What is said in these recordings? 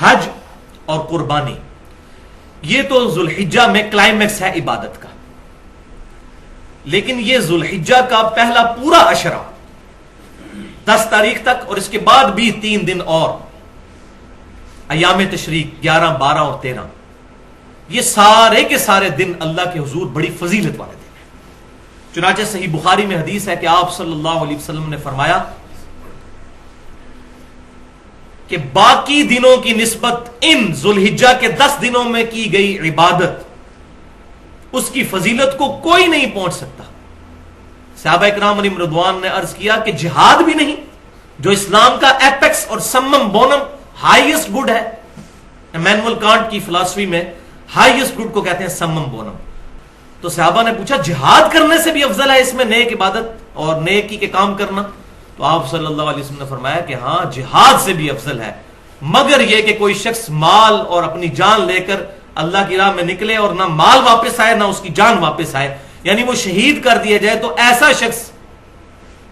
حج اور قربانی، یہ تو ذوالحجہ میں کلائمیکس ہے عبادت کا، لیکن یہ ذوالحجہ کا پہلا پورا عشرہ 10 تاریخ تک، اور اس کے بعد بھی 3 دن اور ایام تشریق 11، 12 اور 13، یہ سارے کے سارے دن اللہ کے حضور بڑی فضیلت والے دن ہیں۔ چنانچہ صحیح بخاری میں حدیث ہے کہ آپ صلی اللہ علیہ وسلم نے فرمایا کہ باقی دنوں کی نسبت ان ذوالحجہ کے 10 دنوں میں کی گئی عبادت، اس کی فضیلت کو کوئی نہیں پہنچ سکتا۔ صحابہ اکرام علیہم رضوان نے عرض کیا کہ جہاد بھی نہیں، جو اسلام کا ایپیکس اور سمم بونم ہائیسٹ گڈ ہے، ایمینول کانٹ کی فلسفی میں ہائیسٹ گڈ کو کہتے ہیں سمم بونم۔ تو صحابہ نے پوچھا جہاد کرنے سے بھی افضل ہے اس میں نیک عبادت اور نیکی کے کام کرنا؟ تو آپ صلی اللہ علیہ وسلم نے فرمایا کہ ہاں جہاد سے بھی افضل ہے، مگر یہ کہ کوئی شخص مال اور اپنی جان لے کر اللہ کی راہ میں نکلے اور نہ مال واپس آئے نہ اس کی جان واپس آئے، یعنی وہ شہید کر دیا جائے، تو ایسا شخص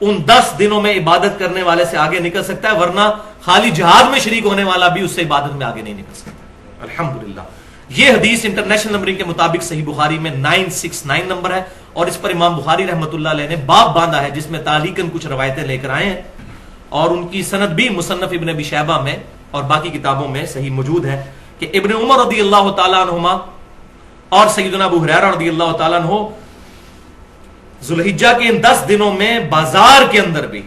ان 10 دنوں میں عبادت کرنے والے سے آگے نکل سکتا ہے، ورنہ خالی جہاد میں شریک ہونے والا بھی اس سے عبادت میں آگے نہیں نکل سکتا۔ الحمدللہ یہ حدیث انٹرنیشنل نمبرنگ کے مطابق صحیح بخاری میں 969 نمبر ہے، اور اس پر امام بخاری رحمۃ اللہ علیہ نے باب باندھا ہے جس میں تعلیقاً کچھ روایتیں لے کر آئے ہیں، اور ان کی سند بھی مصنف ابن ابی شیبہ میں اور باقی کتابوں میں صحیح موجود ہے کہ ابن عمر رضی اللہ تعالیٰ عنہما اور سیدنا ابو ہریرہ رضی اللہ تعالیٰ عنہ ذوالحجہ کے ان 10 دنوں میں بازار کے اندر بھی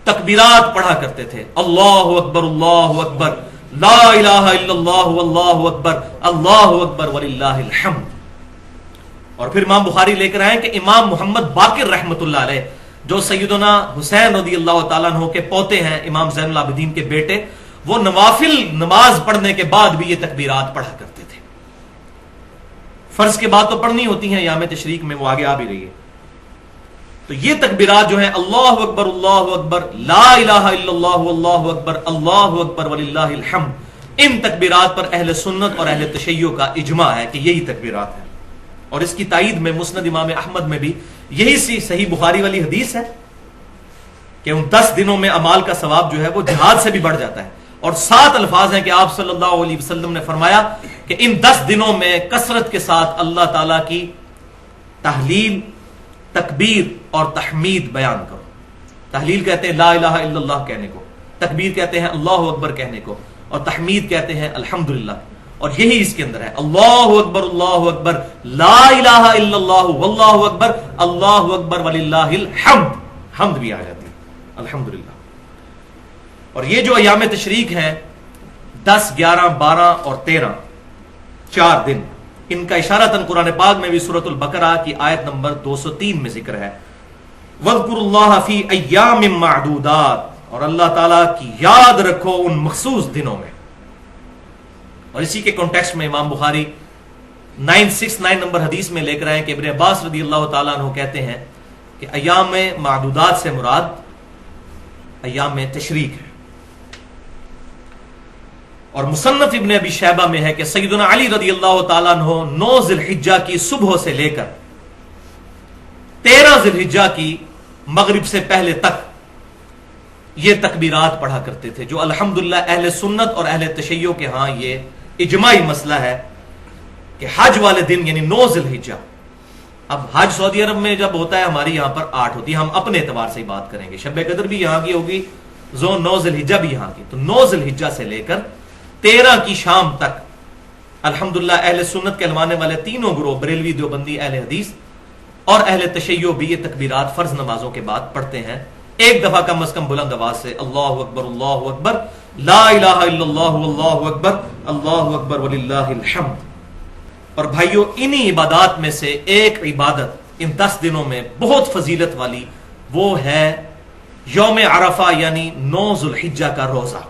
تکبیرات پڑھا کرتے تھے، اللہ اکبر اللہ اکبر، لا الہ الا اللہ واللہ اکبر، اللہ اکبر وللہ الحمد۔ اور پھر امام بخاری لے کر آئے کہ امام محمد باقر رحمت اللہ علیہ، جو سیدنا حسین رضی اللہ تعالیٰ عنہ کے پوتے ہیں، امام زین العابدین کے بیٹے، وہ نوافل نماز پڑھنے کے بعد بھی یہ تکبیرات پڑھا کرتے تھے۔ فرض کے بعد تو پڑھنی ہوتی ہیں یام تشریق میں، وہ آگے آ بھی رہی ہے۔ تو یہ تکبیرات جو ہیں اللہ اکبر لا الہ الا اللہ واللہ اکبر اللہ اکبر وللہ الحمد، ان تکبیرات پر اہل سنت اور اہل تشیع کا اجماع ہے کہ یہی تکبیرات ہیں، اور اس کی تائید میں مسند امام احمد میں بھی یہی سی صحیح بخاری والی حدیث ہے کہ ان 10 دنوں میں اعمال کا ثواب جو ہے وہ جہاد سے بھی بڑھ جاتا ہے، اور 7 الفاظ ہیں کہ آپ صلی اللہ علیہ وسلم نے فرمایا کہ ان 10 دنوں میں کثرت کے ساتھ اللہ تعالی کی تحلیل، تکبیر اور تحمید بیان کرو۔ تحلیل کہتے ہیں لا الہ الا اللہ کہنے کو، تکبیر کہتے ہیں اللہ اکبر کہنے کو، اور تحمید کہتے ہیں الحمدللہ، اور یہی اس کے اندر ہے اللہ اکبر لا الہ الا اللہ واللہ اکبر اللہ اکبر وللہ الحمد، حمد بھی آ جاتی ہے الحمدللہ۔ اور یہ جو ایام تشریق ہیں 10، 11، 12 اور 13، 4 دن، ان کا اشارتاً قرآن پاک میں بھی سورۃ البقرہ کی آیت نمبر 203 میں ذکر ہے، وَاذْكُرُوا اللَّهَ فِي أَيَّامٍ مَّعْدُودَاتٍ، اور اللہ تعالیٰ کی یاد رکھو ان مخصوص دنوں میں۔ اور اسی کے کانٹیکسٹ میں امام بخاری 969 نمبر حدیث میں لے کر آئے کہ ابن عباس رضی اللہ تعالیٰ عنہ کہتے ہیں کہ ایام معدودات سے مراد ایام تشریق ہے۔ اور مصنف ابن ابی شیبہ میں ہے کہ سیدنا علی رضی اللہ تعالیٰ عنہ 9 ذی الحجہ کی صبح سے لے کر 13 ذی الحجہ کی مغرب سے پہلے تک یہ تکبیرات پڑھا کرتے تھے، جو الحمدللہ اہل سنت اور اہل تشیع کے ہاں یہ اجماعی مسئلہ ہے کہ حج والے دن یعنی 9 ذی الحجہ، اب حج سعودی عرب میں جب ہوتا ہے ہماری یہاں پر 8 ہوتی ہے، ہم اپنے اعتبار سے ہی بات کریں گے، شب قدر بھی یہاں کی ہوگی، 9 ذی الحجہ بھی یہاں کی، تو 9 ذی الحجہ سے لے کر 13 کی شام تک الحمدللہ اہل سنت کہلوانے والے تینوں گروہ، بریلوی، دیوبندی، اہل حدیث اور اہل تشیع بھی یہ تکبیرات فرض نمازوں کے بعد پڑھتے ہیں، ایک دفعہ کم از کم بلند آواز سے اللہ اکبر لا الہ الا اللہ واللہ اکبر وللہ الحمد۔ اور بھائیو انہی عبادات میں سے ایک عبادت ان 10 دنوں میں بہت فضیلت والی، وہ ہے یوم عرفہ یعنی 9 ذی الحجہ کا روزہ،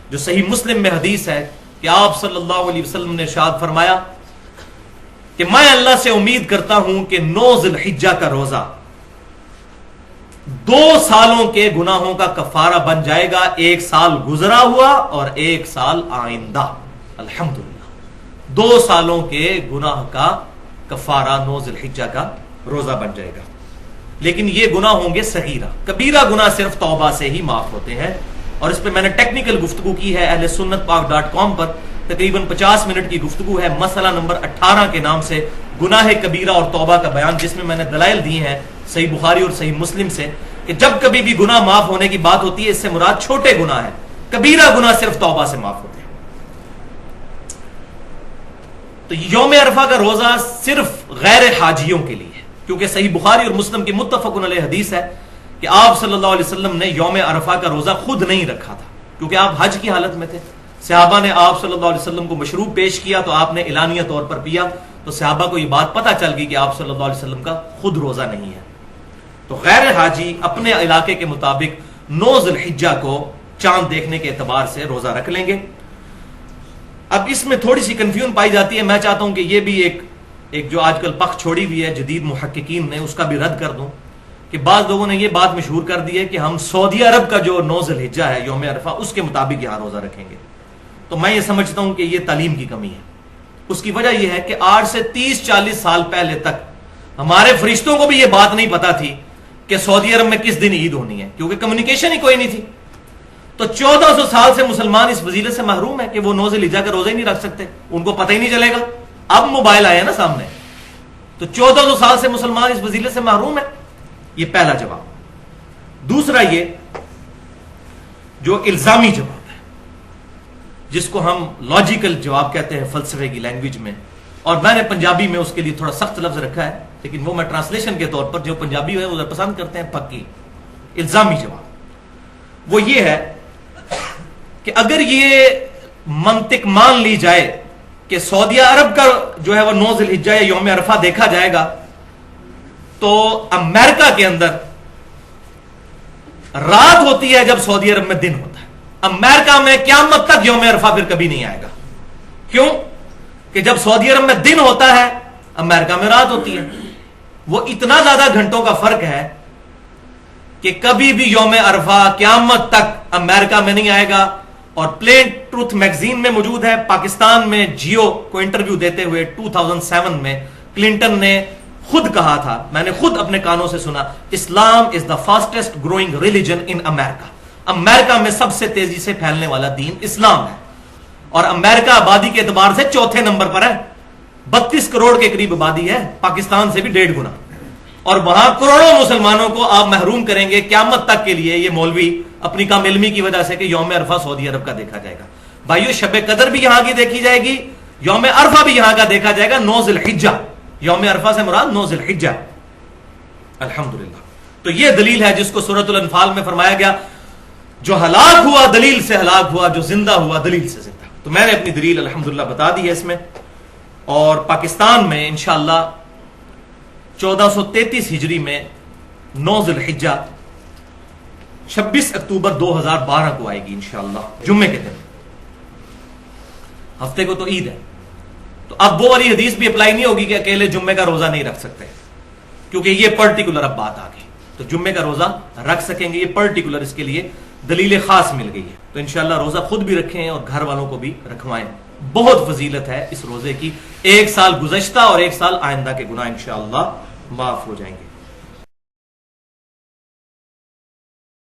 جو صحیح مسلم میں حدیث ہے کہ آپ صلی اللہ علیہ وسلم نے ارشاد فرمایا کہ میں اللہ سے امید کرتا ہوں کہ 9 ذی الحجہ کا روزہ 2 سالوں کے گناہوں کا کفارہ بن جائے گا، 1 سال گزرا ہوا اور 1 سال آئندہ، الحمدللہ 2 سالوں کے گناہ کا کفارہ 9 ذی الحجہ کا روزہ بن جائے گا۔ لیکن یہ گناہ ہوں گے صغیرہ، کبیرہ گناہ صرف توبہ سے ہی معاف ہوتے ہیں، اور اس پہ میں نے ٹیکنیکل گفتگو کی ہے اہل سنت پاک .com پر، تقریباً 50 منٹ کی گفتگو ہے، مسئلہ نمبر 18 کے نام سے گناہ کبیرہ اور توبہ کا بیان، جس میں نے دلائل دی ہیں صحیح بخاری اور صحیح مسلم سے کہ جب کبھی بھی گناہ معاف ہونے کی بات ہوتی ہے اس سے مراد چھوٹے گناہ ہے، کبیرہ گناہ صرف توبہ سے معاف ہوتے ہیں۔ تو یوم عرفہ کا روزہ صرف غیر حاجیوں کے لیے ہے، کیونکہ صحیح بخاری اور مسلم کی متفق علیہ حدیث ہے کہ آپ صلی اللہ علیہ وسلم نے یوم عرفہ کا روزہ خود نہیں رکھا تھا، کیونکہ آپ حج کی حالت میں تھے، صحابہ نے آپ صلی اللہ علیہ وسلم کو مشروب پیش کیا تو آپ نے اعلانیہ طور پر پیا، تو صحابہ کو یہ بات پتہ چل گئی کہ آپ صلی اللہ علیہ وسلم کا خود روزہ نہیں ہے۔ تو غیر حاجی اپنے علاقے کے مطابق 9 ذی الحجہ کو چاند دیکھنے کے اعتبار سے روزہ رکھ لیں گے۔ اب اس میں تھوڑی سی کنفیوژن پائی جاتی ہے، میں چاہتا ہوں کہ یہ بھی ایک جو آج کل پخ چھوڑی ہوئی ہے جدید محققین نے، اس کا بھی رد کر دوں کہ بعض لوگوں نے یہ بات مشہور کر دی ہے کہ ہم سعودی عرب کا جو 9 ذی الحجہ ہے یوم عرفہ اس کے مطابق یہاں روزہ رکھیں گے۔ تو میں یہ سمجھتا ہوں کہ یہ تعلیم کی کمی ہے۔ اس کی وجہ یہ ہے کہ آج سے 30-40 سال پہلے تک ہمارے فرشتوں کو بھی یہ بات نہیں پتا تھی کہ سعودی عرب میں کس دن عید ہونی ہے، کیونکہ کمیونیکیشن ہی کوئی نہیں تھی۔ تو 1400 سال سے مسلمان اس فضیلت سے محروم ہے کہ وہ 9 ذی الحجہ کا روزہ ہی نہیں رکھ سکتے، ان کو پتہ ہی نہیں چلے گا۔ اب موبائل آئے نا سامنے، تو 1400 سال سے مسلمان اس فضیلت سے محروم ہے۔ یہ پہلا جواب۔ دوسرا یہ جو الزامی جواب ہے، جس کو ہم لاجیکل جواب کہتے ہیں فلسفے کی لینگویج میں، اور میں نے پنجابی میں اس کے لیے تھوڑا سخت لفظ رکھا ہے، لیکن وہ میں ٹرانسلیشن کے طور پر جو پنجابی ہے وہ پسند کرتے ہیں پکی الزامی جواب، وہ یہ ہے کہ اگر یہ منطق مان لی جائے کہ سعودی عرب کا جو ہے وہ 9 ذی الحجہ یا یوم عرفہ دیکھا جائے گا، تو امریکہ کے اندر رات ہوتی ہے جب سعودی عرب میں دن ہوتا ہے۔ امریکہ میں قیامت تک یوم عرفہ پھر کبھی نہیں آئے گا۔ کیوں؟ کہ جب سعودی عرب میں دن ہوتا ہے امریکہ میں رات ہوتی ہے۔ وہ اتنا زیادہ گھنٹوں کا فرق ہے کہ کبھی بھی یوم عرفہ قیامت تک امریکہ میں نہیں آئے گا۔ اور پلین ٹروتھ میگزین میں موجود ہے، پاکستان میں جیو کو انٹرویو دیتے ہوئے 2007 میں کلنٹن نے خود کہا تھا، میں نے خود اپنے کانوں سے سنا، اسلام از دا فاسٹسٹ گروئنگ ریلیجن ان امریکہ۔ امریکہ میں سب سے تیزی سے پھیلنے والا دین اسلام ہے، اور امریکہ آبادی کے اعتبار سے 4تھے نمبر پر ہے، 32 کروڑ کے قریب آبادی ہے، پاکستان سے بھی 1.5 گنا، اور وہاں کروڑوں مسلمانوں کو آپ محروم کریں گے قیامت تک کے لیے یہ مولوی اپنی کم علمی کی وجہ سے کہ یوم عرفہ سعودی عرب کا دیکھا جائے گا۔ بھائیو، شب قدر بھی یہاں کی دیکھی جائے گی، یوم عرفہ بھی یہاں کا دیکھا جائے گا، 9 ذی الحجہ، یوم عرفہ سے مراد 9 ذی الحجہ، الحمدللہ۔ تو یہ دلیل ہے جس کو سورۃ الانفال میں فرمایا گیا، جو ہلاک ہوا دلیل سے ہلاک ہوا، جو زندہ ہوا دلیل سے زندہ۔ تو میں نے اپنی دلیل الحمدللہ بتا دی ہے اس میں، اور پاکستان میں انشاءاللہ 1433 ہجری میں 9 ذی الحجہ 26 اکتوبر 2012 کو آئے گی انشاءاللہ، جمعے کے دن، ہفتے کو تو عید ہے۔ تو اب وہ والی حدیث بھی اپلائی نہیں ہوگی کہ اکیلے جمعے کا روزہ نہیں رکھ سکتے، کیونکہ یہ پرٹیکولر اب بات آ گئی، تو جمعے کا روزہ رکھ سکیں گے، یہ پرٹیکولر اس کے لیے دلیل خاص مل گئی ہے۔ تو انشاءاللہ روزہ خود بھی رکھیں اور گھر والوں کو بھی رکھوائیں، بہت فضیلت ہے اس روزے کی، 1 سال گزشتہ اور 1 سال آئندہ کے گناہ انشاءاللہ معاف ہو جائیں گے۔